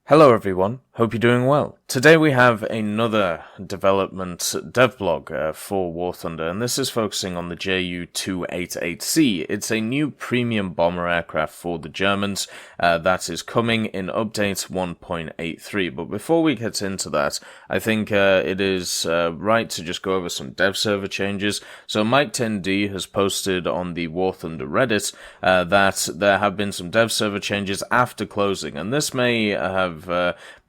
Hello everyone, hope you're doing well. Today we have another development devblog for War Thunder, and this is focusing on the Ju-288C. It's a new premium bomber aircraft for the Germans that is coming in update 1.83. But before we get into that, I think it is right to just go over some dev server changes. So Mike 10D has posted on the War Thunder Reddit that there have been some dev server changes after closing, and this may have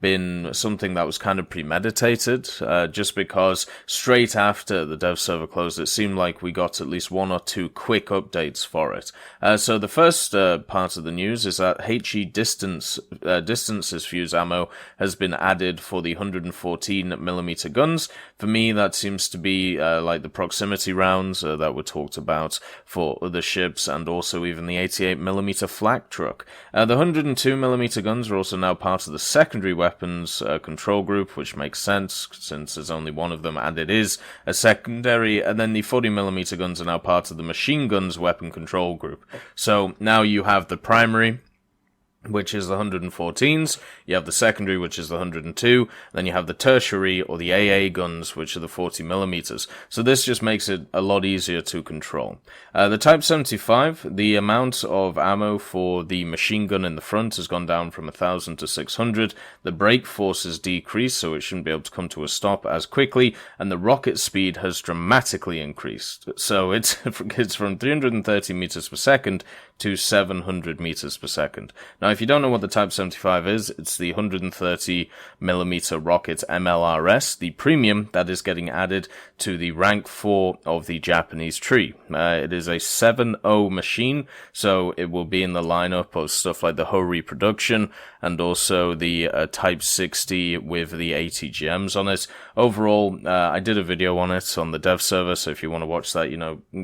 been something that was kind of premeditated, just because straight after the dev server closed, it seemed like we got at least one or two quick updates for it. So the first part of the news is that HE distances fuse ammo has been added for the 114mm guns. For me, that seems to be like the proximity rounds that were talked about for other ships, and also even the 88mm flak truck. The 102mm guns are also now part of the secondary weapons control group, which makes sense since there's only one of them and it is a secondary, and then the 40mm guns are now part of the machine guns weapon control group. So now you have the primary, which is the 114s, you have the secondary, which is the 102, then you have the tertiary, or the AA guns, which are the 40mm. So this just makes it a lot easier to control. The Type 75, the amount of ammo for the machine gun in the front has gone down from 1,000 to 600, the brake force has decreased, so it shouldn't be able to come to a stop as quickly, and the rocket speed has dramatically increased. So it's from 330 meters per second to 700 meters per second. Now, if you don't know what the Type 75 is, it's the 130mm rocket MLRS, the premium that is getting added to the rank 4 of the Japanese tree. It is a 7.0 machine, so it will be in the lineup of stuff like the Ho reproduction and also the Type 60 with the ATGMs on it. Overall, I did a video on it on the dev server, so if you want to watch that,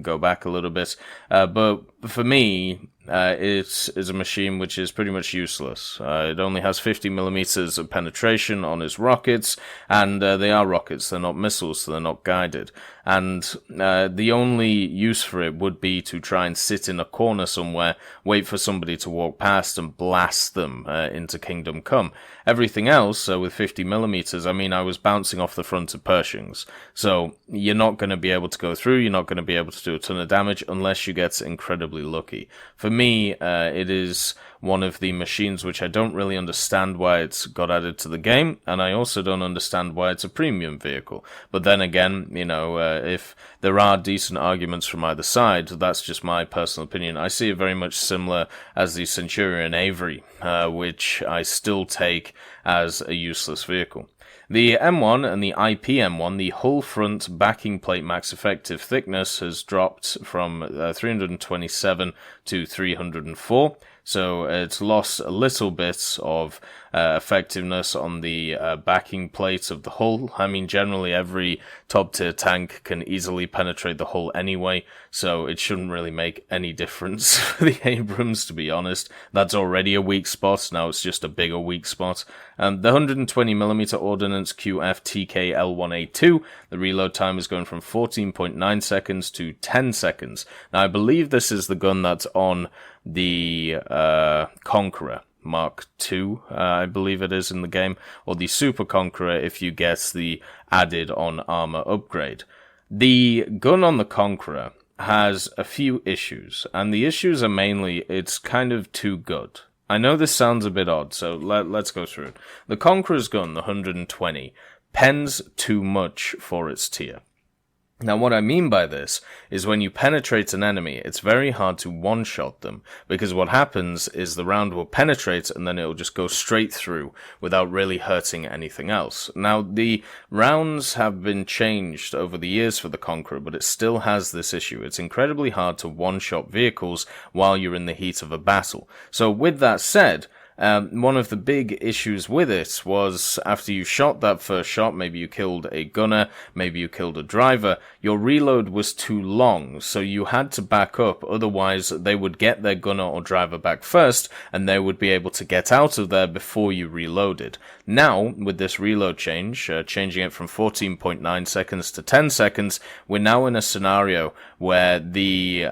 go back a little bit. But for me, it is a machine which is pretty much useless. It only has 50mm of penetration on its rockets, and they are rockets, they're not missiles, so they're not guided. And the only use for it would be to try and sit in a corner somewhere, wait for somebody to walk past and blast them into Kingdom Come. Everything else, with 50mm, I mean, I was bouncing off the front of Pershings. So you're not going to be able to go through, you're not going to be able to do a ton of damage unless you get incredibly lucky. For me, it is one of the machines which I don't really understand why it's got added to the game, and I also don't understand why it's a premium vehicle. But then again, if there are decent arguments from either side, that's just my personal opinion. I see it very much similar as the Centurion Avery, which I still take as a useless vehicle. The M1 and the IP-M1, the hull front backing plate max effective thickness has dropped from 327 to 304. So it's lost a little bit of effectiveness on the backing plate of the hull. I mean, generally every top tier tank can easily penetrate the hull anyway, so it shouldn't really make any difference for the Abrams, to be honest. That's already a weak spot, now it's just a bigger weak spot. The 120mm Ordnance QF TK L1A2, the reload time is going from 14.9 seconds to 10 seconds. Now, I believe this is the gun that's on the Conqueror Mark II, I believe it is in the game, or the Super Conqueror if you get the added on armor upgrade. The gun on the Conqueror has a few issues, and the issues are mainly it's kind of too good. I know this sounds a bit odd, so let's go through it. The Conqueror's gun, the 120, pens too much for its tier. Now, what I mean by this is when you penetrate an enemy, it's very hard to one-shot them, because what happens is the round will penetrate and then it'll just go straight through without really hurting anything else. Now, the rounds have been changed over the years for the Conqueror, but it still has this issue. It's incredibly hard to one-shot vehicles while you're in the heat of a battle. So with that said, one of the big issues with it was after you shot that first shot, maybe you killed a gunner, maybe you killed a driver, your reload was too long, so you had to back up, otherwise they would get their gunner or driver back first, and they would be able to get out of there before you reloaded. Now, with this reload change, changing it from 14.9 seconds to 10 seconds, we're now in a scenario where the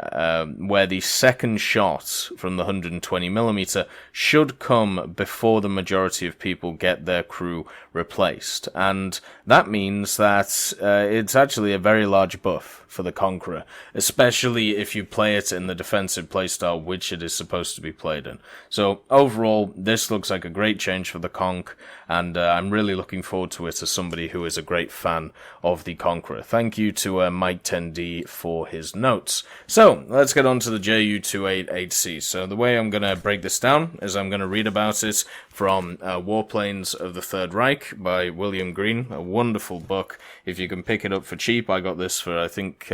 second shot from the 120mm should come before the majority of people get their crew replaced, and that means that it's actually a very large buff for the Conqueror, especially if you play it in the defensive playstyle which it is supposed to be played in. So overall, this looks like a great change for the Conk, and I'm really looking forward to it as somebody who is a great fan of the Conqueror. Thank you to Mike 10D for his notes. So let's get on to the JU288C. So the way I'm going to break this down is I'm going to read about it from Warplanes of the Third Reich by William Green, a wonderful book. If you can pick it up for cheap, I got this for, I think,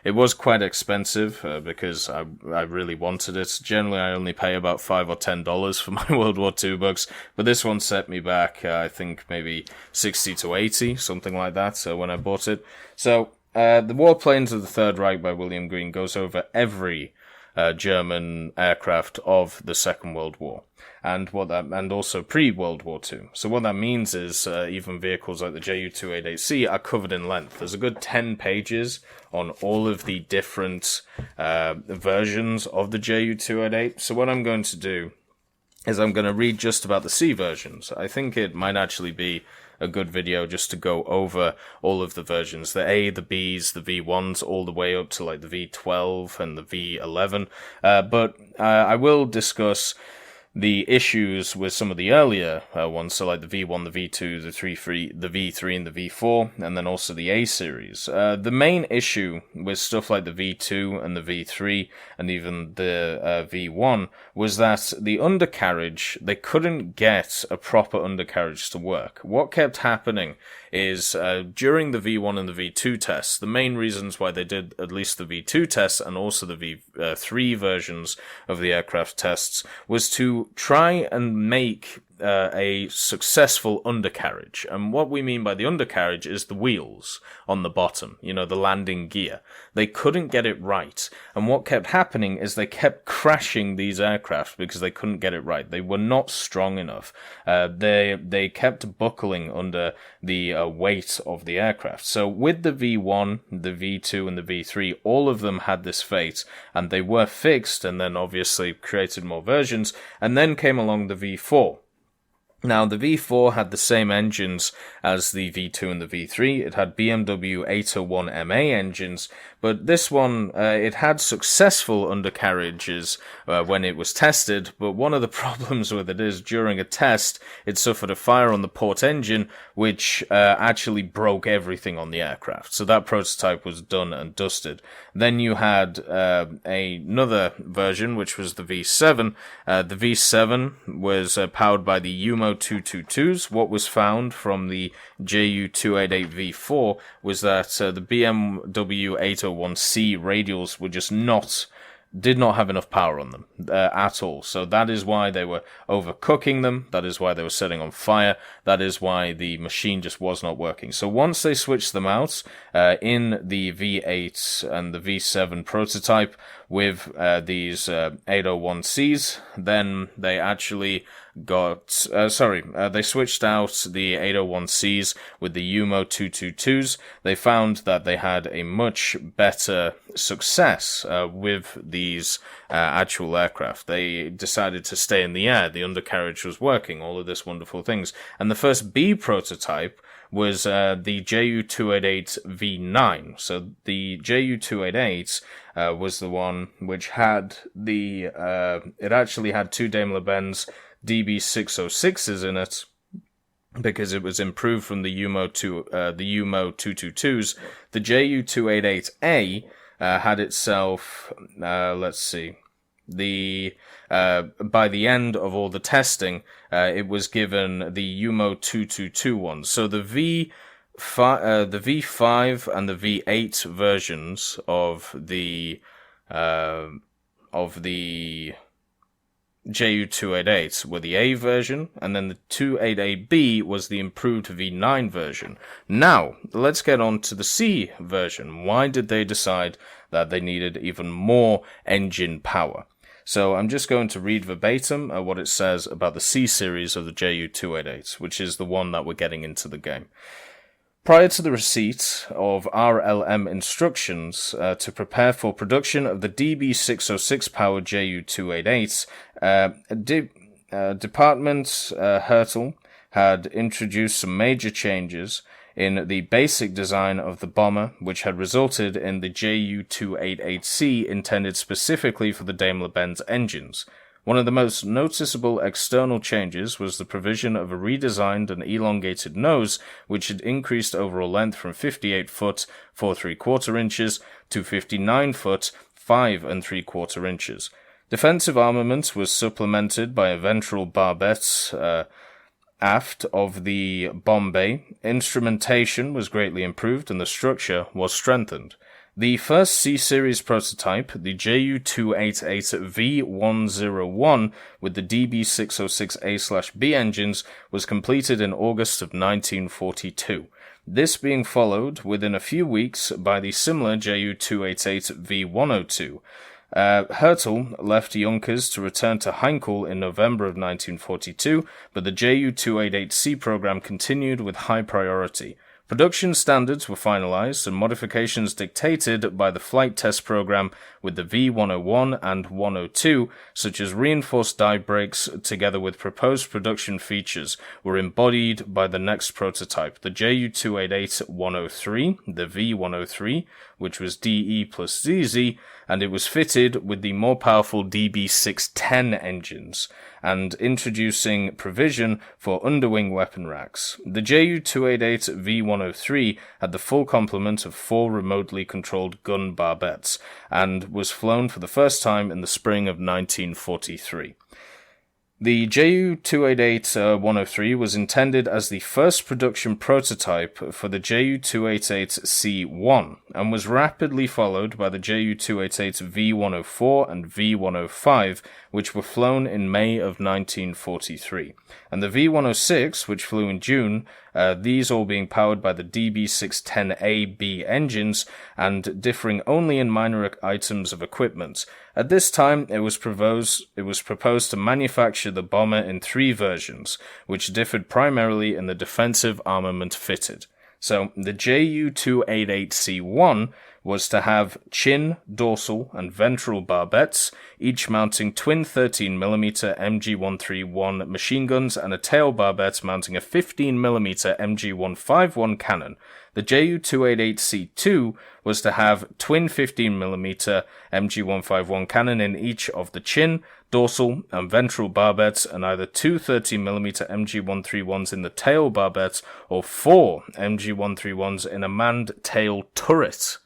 it was quite expensive because I really wanted it. Generally, I only pay about $5 or $10 for my World War II books, but this one set me back, I think, maybe 60 to 80, something like that, when I bought it. So, the Warplanes of the Third Reich by William Green goes over every German aircraft of the Second World War, and also pre-World War II. So what that means is even vehicles like the Ju-288C are covered in length. There's a good 10 pages on all of the different versions of the Ju-288. So what I'm going to do is I'm going to read just about the C versions. I think it might actually be a good video just to go over all of the versions, the A, the Bs, the V1s, all the way up to like the V12 and the V11. But I will discuss the issues with some of the earlier ones, so like the V1, the V2, the V3, and the V4, and then also the A series. The main issue with stuff like the V2 and the V3, and even the V1, was that the undercarriage, they couldn't get a proper undercarriage to work. What kept happening is during the V1 and the V2 tests, the main reasons why they did at least the V2 tests and also the V3 versions of the aircraft tests was to try and make a successful undercarriage. And what we mean by the undercarriage is the wheels on the bottom, you know, the landing gear. They couldn't get it right. And what kept happening is they kept crashing these aircraft because they couldn't get it right. They were not strong enough. They kept buckling under the weight of the aircraft. So with the V1, the V2, and the V3, all of them had this fate, and they were fixed, and then obviously created more versions, and then came along the V4. Now, the V4 had the same engines as the V2 and the V3. It had BMW 801MA engines, but this one, it had successful undercarriages when it was tested, but one of the problems with it is during a test, it suffered a fire on the port engine, which actually broke everything on the aircraft. So that prototype was done and dusted. Then you had another version, which was the V7. The V7 was powered by the UMO 222s. What was found from the Ju-288 V4 was that the BMW 801C radials were just did not have enough power on them at all. So that is why they were overcooking them. That is why they were setting on fire. That is why the machine just was not working. So once they switched them out in the V8 and the V7 prototype with these 801Cs, then they actually they switched out the 801Cs with the UMO 222s. They found that they had a much better success with these actual aircraft. They decided to stay in the air. The undercarriage was working, all of this wonderful things. And the first B prototype was the Ju-288 V9. So the Ju-288 was the one which had it actually had two Daimler-Benz DB606s in it, because it was improved from the UMO 222s. The Ju-288A had itself, let's see, by the end of all the testing, it was given the UMO 222 one. So the V5 and the V8 versions of the Ju-288 were the A version, and then the 288B was the improved V9 version. Now, let's get on to the C version. Why did they decide that they needed even more engine power? So I'm just going to read verbatim what it says about the C series of the Ju-288, which is the one that we're getting into the game. Prior to the receipt of RLM instructions to prepare for production of the DB606-powered Ju-288, Department Hertel had introduced some major changes in the basic design of the bomber, which had resulted in the Ju-288C intended specifically for the Daimler-Benz engines. One of the most noticeable external changes was the provision of a redesigned and elongated nose, which had increased overall length from 58 foot 4 3/4 inches to 59 foot 5 3/4 inches. Defensive armament was supplemented by a ventral barbette aft of the bomb bay. Instrumentation was greatly improved and the structure was strengthened. The first C-Series prototype, the Ju-288V101 with the DB606A/B engines, was completed in August of 1942. This being followed within a few weeks by the similar Ju-288V102. Hertel left Junkers to return to Heinkel in November of 1942, but the Ju-288C program continued with high priority. Production standards were finalized and modifications dictated by the flight test program with the V101 and 102, such as reinforced dive brakes, together with proposed production features, were embodied by the next prototype, the Ju-288-103, the V103, which was DE plus ZZ, and it was fitted with the more powerful DB610 engines, and introducing provision for underwing weapon racks. The Ju-288V103 had the full complement of 4 remotely controlled gun barbettes, and was flown for the first time in the spring of 1943. The Ju-288-103 was intended as the first production prototype for the Ju-288C-1 and was rapidly followed by the Ju-288V-104 and V-105, which were flown in May of 1943, and the V-106, which flew in June, these all being powered by the DB610A-B engines and differing only in minor items of equipment. At this time, it was proposed to manufacture the bomber in 3 versions, which differed primarily in the defensive armament fitted. So, the Ju-288C-1 was to have chin, dorsal, and ventral barbettes, each mounting twin 13mm MG131 machine guns and a tail barbette mounting a 15mm MG151 cannon. The Ju-288C-2 was to have twin 15mm MG151 cannon in each of the chin, dorsal, and ventral barbettes, and either 2 30mm MG131s in the tail barbettes or 4 MG131s in a manned tail turret.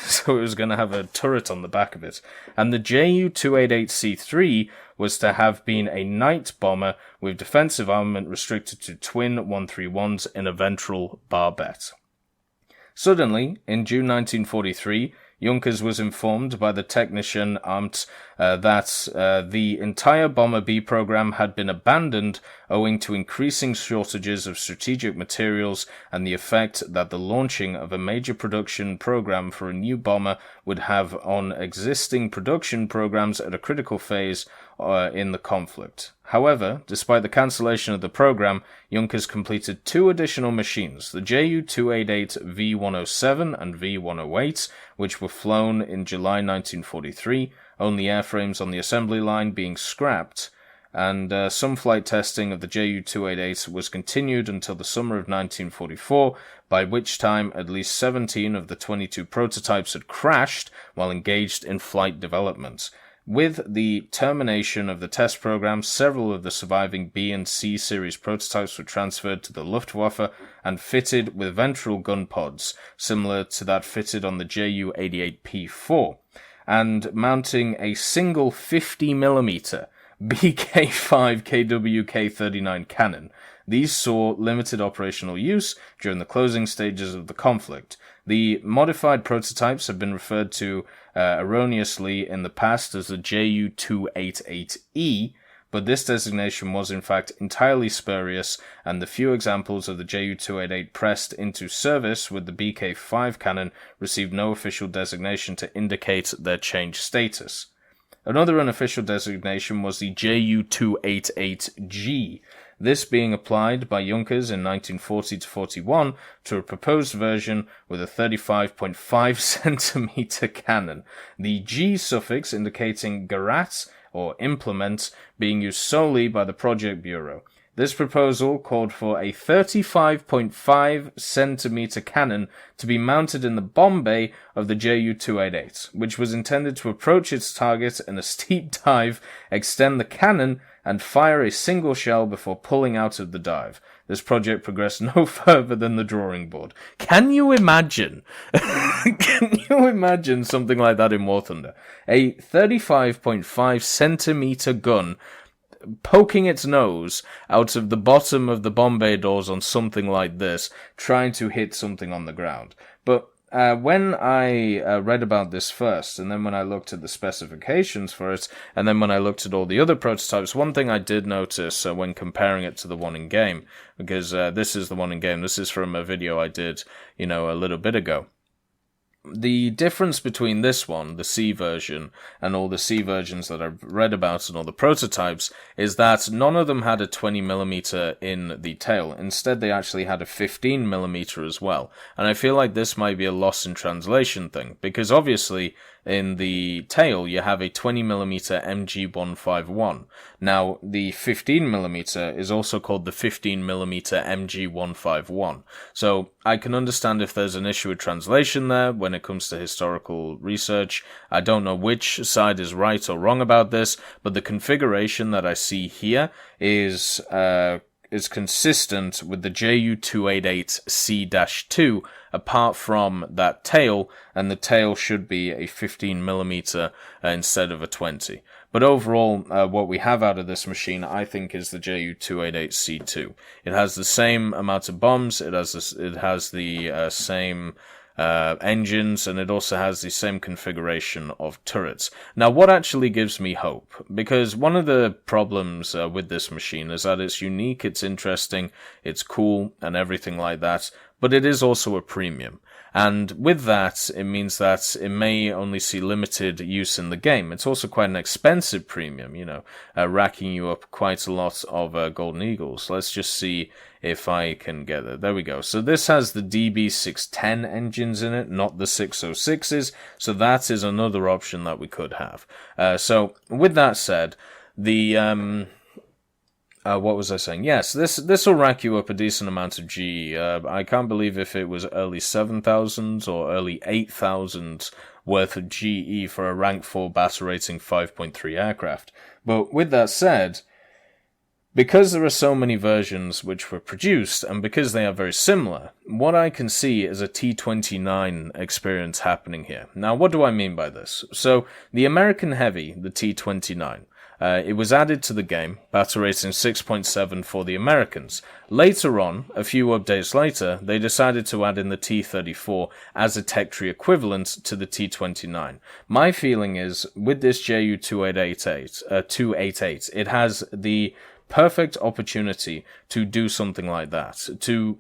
So it was going to have a turret on the back of it. And the Ju-288C-3 was to have been a night bomber with defensive armament restricted to twin 131s in a ventral barbette. Suddenly, in June 1943, Junkers was informed by the technician Amt that the entire Bomber B program had been abandoned owing to increasing shortages of strategic materials and the effect that the launching of a major production program for a new bomber would have on existing production programs at a critical phase in the conflict. However, despite the cancellation of the program, Junkers completed 2 additional machines, the Ju-288V-107 and V-108, which were flown in July 1943, only airframes on the assembly line being scrapped, and some flight testing of the Ju-288 was continued until the summer of 1944, by which time at least 17 of the 22 prototypes had crashed while engaged in flight development. With the termination of the test program, several of the surviving B and C series prototypes were transferred to the Luftwaffe and fitted with ventral gun pods, similar to that fitted on the Ju-88P4, and mounting a single 50mm BK-5 KWK-39 cannon. These saw limited operational use during the closing stages of the conflict. The modified prototypes have been referred to erroneously in the past as the Ju-288E, but this designation was in fact entirely spurious, and the few examples of the Ju-288 pressed into service with the BK-5 cannon received no official designation to indicate their changed status. Another unofficial designation was the Ju-288G. this being applied by Junkers in 1940 to 41 to a proposed version with a 35.5 centimeter cannon. The G suffix indicating Gerat, or implement, being used solely by the Project Bureau. This proposal called for a 35.5 centimeter cannon to be mounted in the bomb bay of the Ju-288, which was intended to approach its target in a steep dive, extend the cannon, and fire a single shell before pulling out of the dive. This project progressed no further than the drawing board. Can you imagine? Can you imagine something like that in War Thunder? A 35.5 centimeter gun poking its nose out of the bottom of the bomb bay doors on something like this, trying to hit something on the ground. But when I read about this first, and then when I looked at the specifications for it, and then when I looked at all the other prototypes, one thing I did notice when comparing it to the one in game, because this is the one in game, this is from a video I did, a little bit ago. The difference between this one, the C version, and all the C versions that I've read about and all the prototypes is that none of them had a 20mm in the tail. Instead, they actually had a 15mm as well. And I feel like this might be a loss in translation thing, because obviously in the tail you have a 20mm MG151. Now, the 15mm is also called the 15mm MG151. So I can understand if there's an issue with translation there when it comes to historical research. I don't know which side is right or wrong about this, but the configuration that I see here is consistent with the Ju-288C-2, apart from that tail, and the tail should be a 15mm instead of a 20. But overall, what we have out of this machine, I think, is the Ju-288C-2. It has the same amount of bombs, it has the same engines, and it also has the same configuration of turrets. Now, what actually gives me hope? Because one of the problems with this machine is that it's unique, it's interesting, it's cool, and everything like that, but it is also a premium. And with that, it means that it may only see limited use in the game. It's also quite an expensive premium, racking you up quite a lot of Golden Eagles. Let's just see if I can get it. There we go. So this has the DB610 engines in it, not the 606s. So that is another option that we could have. So with that said, the what was I saying? Yes, this will rack you up a decent amount of GE. I can't believe if it was early 7,000s or early 8,000s worth of GE for a rank 4 battle rating 5.3 aircraft. But with that said, because there are so many versions which were produced, and because they are very similar, what I can see is a T-29 experience happening here. Now, what do I mean by this? So, the American Heavy, the T-29, it was added to the game, battle rating 6.7 for the Americans. Later on, a few updates later, they decided to add in the T-34 as a tech tree equivalent to the T-29. My feeling is, with this Ju-288, it has the perfect opportunity to do something like that, to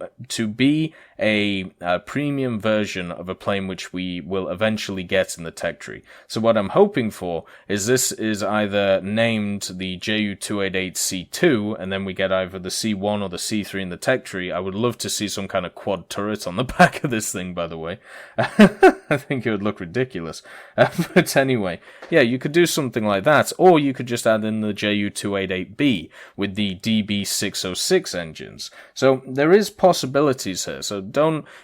be a premium version of a plane which we will eventually get in the tech tree. So what I'm hoping for is this is either named the Ju-288C2, and then we get either the C1 or the C3 in the tech tree. I would love to see some kind of quad turret on the back of this thing, by the way. I think it would look ridiculous. But anyway, yeah, you could do something like that, or you could just add in the Ju-288B with the DB606 engines. So there is possibilities here. So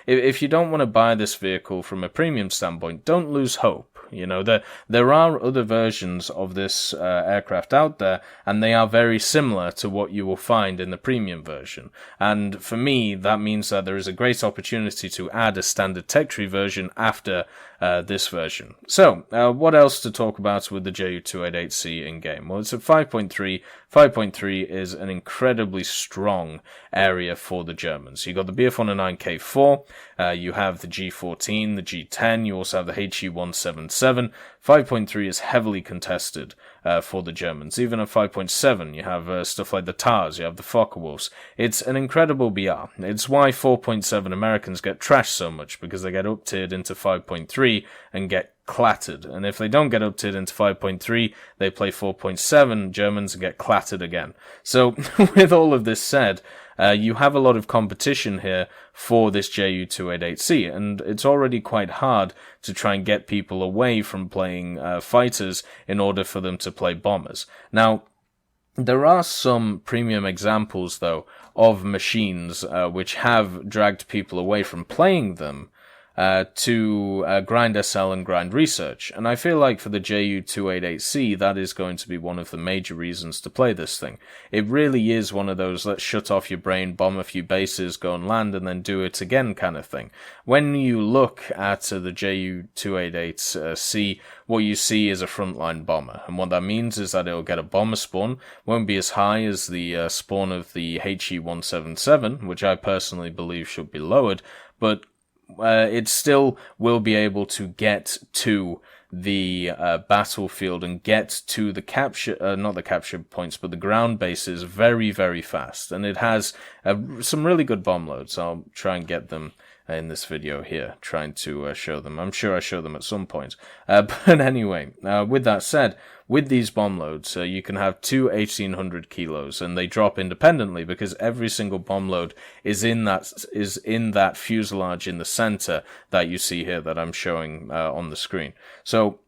if you don't want to buy this vehicle from a premium standpoint, don't lose hope. There are other versions of this aircraft out there, and they are very similar to what you will find in the premium version. And for me, that means that there is a great opportunity to add a standard tech tree version after this version. So, what else to talk about with the Ju-288C in-game? Well, it's a 5.3. 5.3 is an incredibly strong area for the Germans. You got the Bf-109K4, you have the G14, the G10, you also have the HE-177. 5.3 is heavily contested for the Germans. Even at 5.7, you have stuff like the TARS, you have the Focke-Wulfs. It's an incredible BR. It's why 4.7 Americans get trashed so much, because they get up-tiered into 5.3 and get clattered. And if they don't get uptick into 5.3, they play 4.7 Germans and get clattered again. So with all of this said, you have a lot of competition here for this Ju-288C, and it's already quite hard to try and get people away from playing fighters in order for them to play bombers. Now, there are some premium examples, though, of machines which have dragged people away from playing them to grind SL and grind research. And I feel like for the Ju-288C, that is going to be one of the major reasons to play this thing. It really is one of those let's shut off your brain, bomb a few bases, go and land, and then do it again kind of thing. When you look at the Ju-288C, what you see is a frontline bomber. And what that means is that it'll get a bomber spawn, won't be as high as the spawn of the HE-177, which I personally believe should be lowered, but it still will be able to get to the battlefield and get to the capture, not the capture points, but the ground bases very, very fast. And it has some really good bomb loads. I'll try and get them in this video here, trying to show them. I'm sure I show them at some point. But anyway, with that said, with these bomb loads, you can have two 1800 kilos, and they drop independently because every single bomb load is in that fuselage in the center that you see here that I'm showing on the screen. So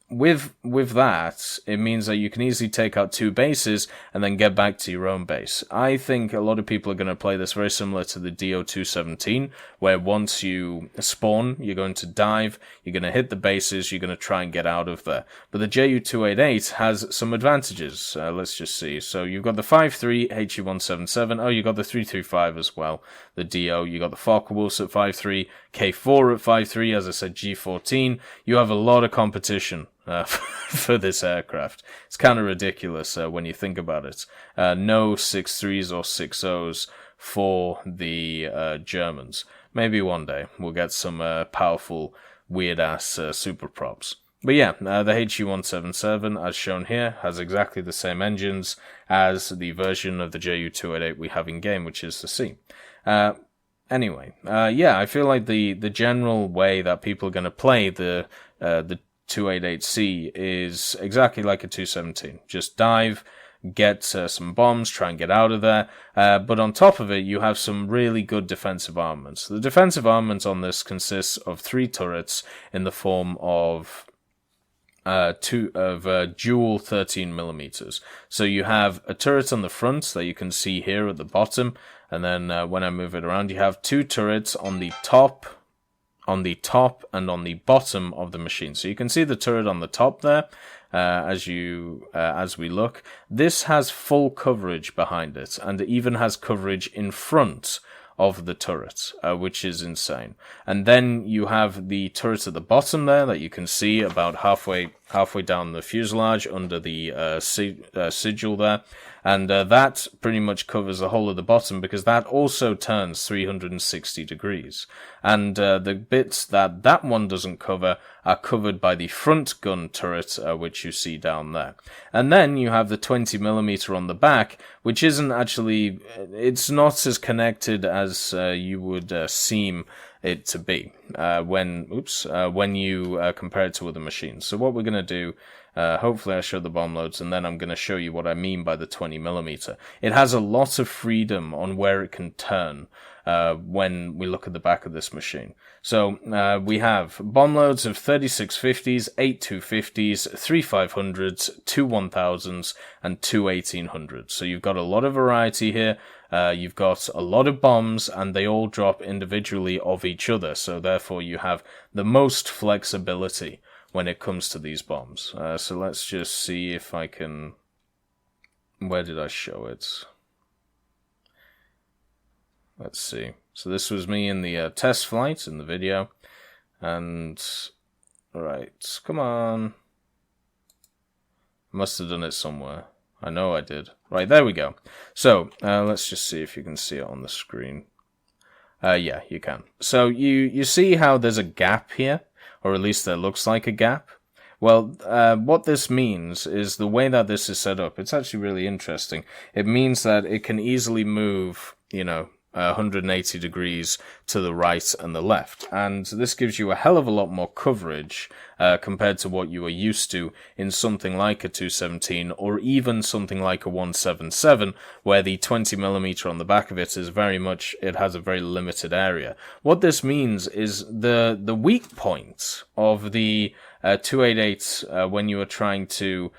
with that, it means that you can easily take out two bases and then get back to your own base. I think a lot of people are going to play this very similar to the DO-217, where once you spawn, you're going to dive, you're going to hit the bases, you're going to try and get out of there. But the Ju-288 has some advantages. Let's just see. So you've got the 5.3 HE-177. Oh, you've got the 3.35 as well. The DO, you got the Focke-Wulfs at 5.3, K4 at 5.3, as I said, G14. You have a lot of competition for this aircraft. It's kind of ridiculous when you think about it. No 6.3s or 6.0s for the Germans. Maybe one day we'll get some powerful, weird-ass super props. But yeah, the HE-177, as shown here, has exactly the same engines as the version of the Ju-288 we have in-game, which is the C. Anyway, yeah, I feel like the general way that people are going to play the 288C is exactly like a 217. Just dive, get some bombs, try and get out of there. But on top of it, you have some really good defensive armaments. The defensive armament on this consists of 3 turrets in the form of dual 13mm. So you have a turret on the front that you can see here at the bottom, and then when I move it around, you have 2 turrets on the top and on the bottom of the machine. So you can see the turret on the top there. As we look, this has full coverage behind it, and it even has coverage in front of the turret, which is insane. And then you have the turret at the bottom there that you can see about halfway down the fuselage under the sigil there, and that pretty much covers the whole of the bottom because that also turns 360 degrees. And the bits that one doesn't cover are covered by the front gun turret, which you see down there. And then you have the 20mm on the back, which isn't actually, it's not as connected as you would seem it to be when you compare it to other machines. So what we're going to do, hopefully I show the bomb loads, and then I'm going to show you what I mean by the 20mm. It has a lot of freedom on where it can turn when we look at the back of this machine. So we have bomb loads of 3650s, 8 250s, 3 500s, 2 1000s, and 2 1800s. So you've got a lot of variety here. You've got a lot of bombs, and they all drop individually of each other. So therefore you have the most flexibility when it comes to these bombs. So let's just see if I can... Where did I show it? Let's see. So this was me in the test flight in the video. And... Right, come on. Must have done it somewhere. I know I did. Right, there we go. So, let's just see if you can see it on the screen. Yeah, you can. So, you see how there's a gap here? Or at least there looks like a gap? Well, what this means is the way that this is set up, it's actually really interesting. It means that it can easily move, 180 degrees to the right and the left. And this gives you a hell of a lot more coverage compared to what you are used to in something like a 217 or even something like a 177, where the 20mm on the back of it is it has a very limited area. What this means is the weak point of the 288 when you are trying to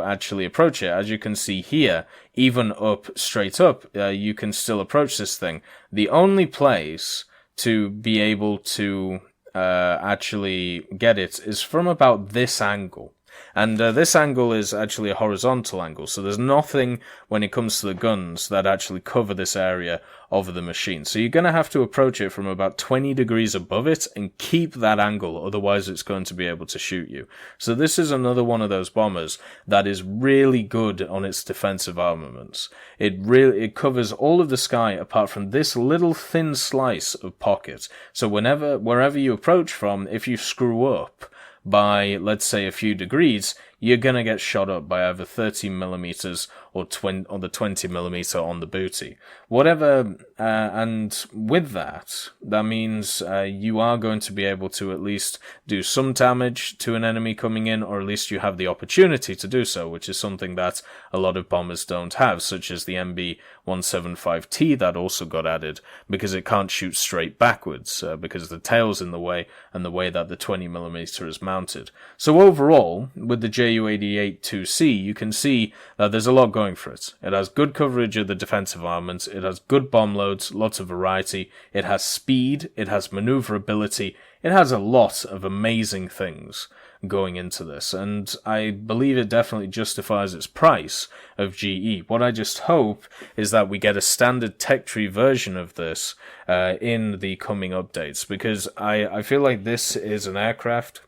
actually approach it, as you can see here, even straight up, you can still approach this thing. The only place to be able to actually get it is from about this angle. And this angle is actually a horizontal angle, so there's nothing when it comes to the guns that actually cover this area of the machine. So you're going to have to approach it from about 20 degrees above it and keep that angle, otherwise it's going to be able to shoot you. So this is another one of those bombers that is really good on its defensive armaments. It covers all of the sky apart from this little thin slice of pocket. So wherever you approach from, if you screw up by, let's say, a few degrees, you're going to get shot up by either 13mm or the 20mm on the booty. Whatever, and with that means you are going to be able to at least do some damage to an enemy coming in, or at least you have the opportunity to do so, which is something that a lot of bombers don't have, such as the MB-175T that also got added, because it can't shoot straight backwards, because the tail's in the way, and the way that the 20mm is mounted. So overall, with the Ju-88-2C, you can see that there's a lot going for it. It has good coverage of the defensive armaments, it has good bomb loads, lots of variety, it has speed, it has maneuverability, it has a lot of amazing things going into this, and I believe it definitely justifies its price of GE. What I just hope is that we get a standard tech tree version of this in the coming updates, because I feel like this is an aircraft,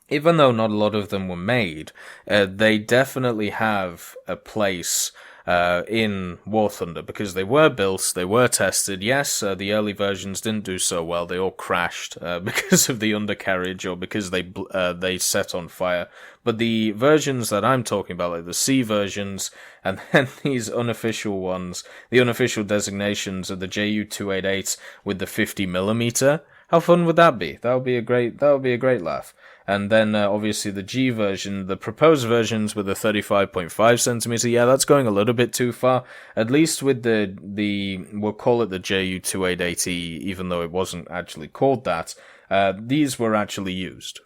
even though not a lot of them were made, they definitely have a place in War Thunder, because they were built, they were tested. Yes, the early versions didn't do so well. They all crashed because of the undercarriage, or because they set on fire. But the versions that I'm talking about, like the C versions, and then these unofficial ones, the unofficial designations of the Ju-288 with the 50mm, how fun would that be? That would be a great laugh. And then obviously the G version, the proposed versions with the 35.5cm, yeah, that's going a little bit too far. At least with we'll call it the Ju-288E, even though it wasn't actually called that. These were actually used.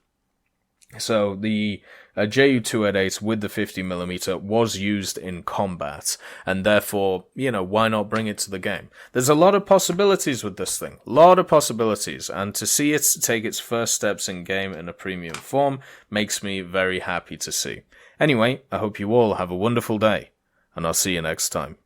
So the Ju-288 with the 50mm was used in combat, and therefore, why not bring it to the game? There's a lot of possibilities with this thing, and to see it take its first steps in game in a premium form makes me very happy to see. Anyway, I hope you all have a wonderful day, and I'll see you next time.